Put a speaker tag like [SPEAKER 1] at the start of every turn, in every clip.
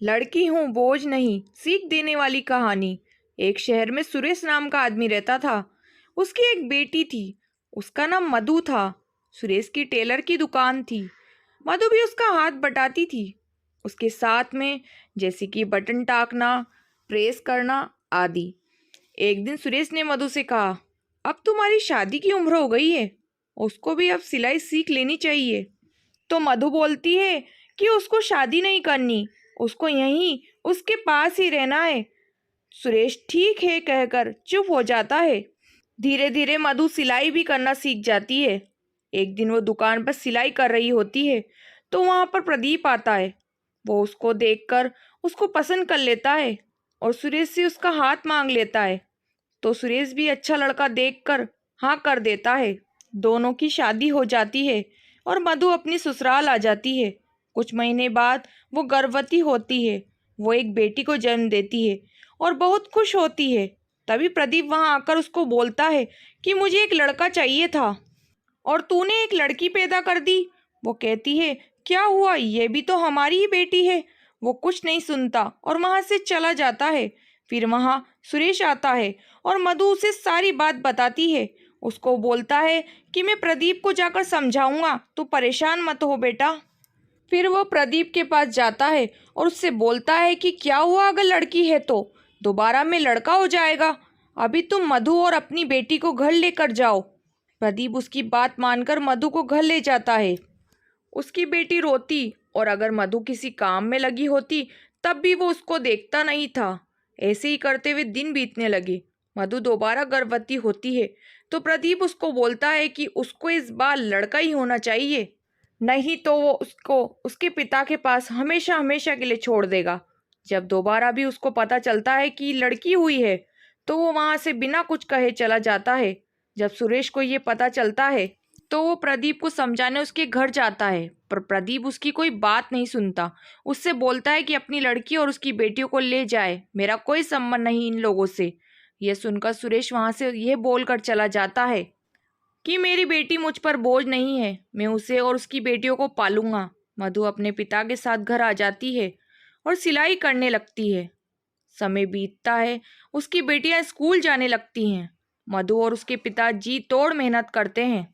[SPEAKER 1] लड़की हूँ बोझ नहीं, सीख देने वाली कहानी। एक शहर में सुरेश नाम का आदमी रहता था। उसकी एक बेटी थी। उसका नाम मधु था। सुरेश की टेलर की दुकान थी। मधु भी उसका हाथ बटाती थी, उसके साथ में, जैसे कि बटन टाकना, प्रेस करना आदि। एक दिन सुरेश ने मधु से कहा, अब तुम्हारी शादी की उम्र हो गई है, उसको भी अब सिलाई सीख लेनी चाहिए। तो मधु बोलती है कि उसको शादी नहीं करनी, उसको यहीं उसके पास ही रहना है। सुरेश ठीक है कहकर चुप हो जाता है। धीरे धीरे मधु सिलाई भी करना सीख जाती है। एक दिन वो दुकान पर सिलाई कर रही होती है तो वहां पर प्रदीप आता है। वो उसको देखकर उसको पसंद कर लेता है और सुरेश से उसका हाथ मांग लेता है। तो सुरेश भी अच्छा लड़का देखकर हाँ कर देता है। दोनों की शादी हो जाती है और मधु अपनी ससुराल आ जाती है। कुछ महीने बाद वो गर्भवती होती है। वो एक बेटी को जन्म देती है और बहुत खुश होती है। तभी प्रदीप वहां आकर उसको बोलता है कि मुझे एक लड़का चाहिए था और तूने एक लड़की पैदा कर दी। वो कहती है, क्या हुआ, ये भी तो हमारी ही बेटी है। वो कुछ नहीं सुनता और वहां से चला जाता है। फिर वहां सुरेश आता है और मधु उसे सारी बात बताती है। उसको बोलता है कि मैं प्रदीप को जाकर समझाऊंगा, तू परेशान मत हो बेटा। फिर वो प्रदीप के पास जाता है और उससे बोलता है कि क्या हुआ, अगर लड़की है तो दोबारा में लड़का हो जाएगा। अभी तुम मधु और अपनी बेटी को घर लेकर जाओ। प्रदीप उसकी बात मानकर मधु को घर ले जाता है। उसकी बेटी रोती और अगर मधु किसी काम में लगी होती तब भी वो उसको देखता नहीं था। ऐसे ही करते हुए दिन बीतने लगे। मधु दोबारा गर्भवती होती है तो प्रदीप उसको बोलता है कि उसको इस बार लड़का ही होना चाहिए, नहीं तो वो उसको उसके पिता के पास हमेशा हमेशा के लिए छोड़ देगा। जब दोबारा भी उसको पता चलता है कि लड़की हुई है तो वो वहां से बिना कुछ कहे चला जाता है। जब सुरेश को ये पता चलता है तो वो प्रदीप को समझाने उसके घर जाता है, पर प्रदीप उसकी कोई बात नहीं सुनता। उससे बोलता है कि अपनी लड़की और उसकी बेटियों को ले जाए, मेरा कोई संबंध नहीं इन लोगों से। यह सुनकर सुरेश वहां से यह बोलकर चला जाता है कि मेरी बेटी मुझ पर बोझ नहीं है, मैं उसे और उसकी बेटियों को पालूंगा। मधु अपने पिता के साथ घर आ जाती है और सिलाई करने लगती है। समय बीतता है, उसकी बेटियां स्कूल जाने लगती हैं। मधु और उसके पिता जी तोड़ मेहनत करते हैं।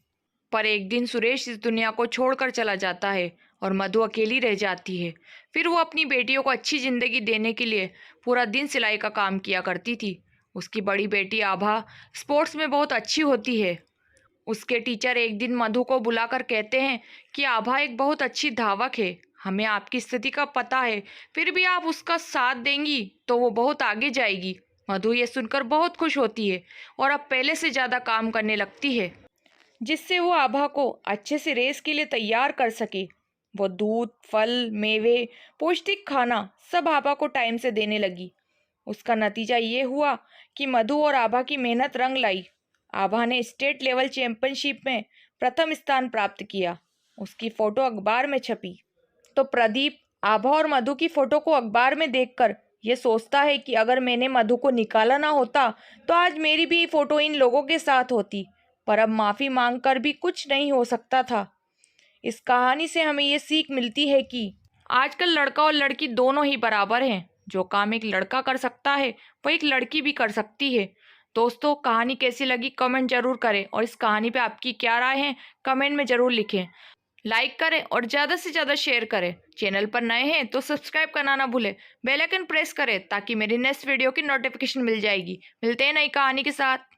[SPEAKER 1] पर एक दिन सुरेश इस दुनिया को छोड़कर चला जाता है और मधु अकेली रह जाती है। फिर वो अपनी बेटियों को अच्छी जिंदगी देने के लिए पूरा दिन सिलाई का काम किया करती थी। उसकी बड़ी बेटी आभा स्पोर्ट्स में बहुत अच्छी होती है। उसके टीचर एक दिन मधु को बुलाकर कहते हैं कि आभा एक बहुत अच्छी धावक है, हमें आपकी स्थिति का पता है, फिर भी आप उसका साथ देंगी तो वो बहुत आगे जाएगी। मधु ये सुनकर बहुत खुश होती है और अब पहले से ज़्यादा काम करने लगती है, जिससे वो आभा को अच्छे से रेस के लिए तैयार कर सके। वो दूध, फल, मेवे, पौष्टिक खाना सब आभा को टाइम से देने लगी। उसका नतीजा ये हुआ कि मधु और आभा की मेहनत रंग लाई। आभा ने स्टेट लेवल चैंपियनशिप में प्रथम स्थान प्राप्त किया। उसकी फोटो अखबार में छपी। तो प्रदीप आभा और मधु की फोटो को अखबार में देखकर ये सोचता है कि अगर मैंने मधु को निकाला ना होता तो आज मेरी भी फोटो इन लोगों के साथ होती। पर अब माफी मांगकर भी कुछ नहीं हो सकता था। इस कहानी से हमें ये सीख मिलती है कि आजकल लड़का और लड़की दोनों ही बराबर हैं। जो काम एक लड़का कर सकता है वो एक लड़की भी कर सकती है। दोस्तों, कहानी कैसी लगी कमेंट जरूर करें और इस कहानी पे आपकी क्या राय है कमेंट में जरूर लिखें। लाइक करें और ज़्यादा से ज़्यादा शेयर करें। चैनल पर नए हैं तो सब्सक्राइब करना ना भूलें। बेल आइकन प्रेस करें ताकि मेरी नेक्स्ट वीडियो की नोटिफिकेशन मिल जाएगी। मिलते हैं नई कहानी के साथ।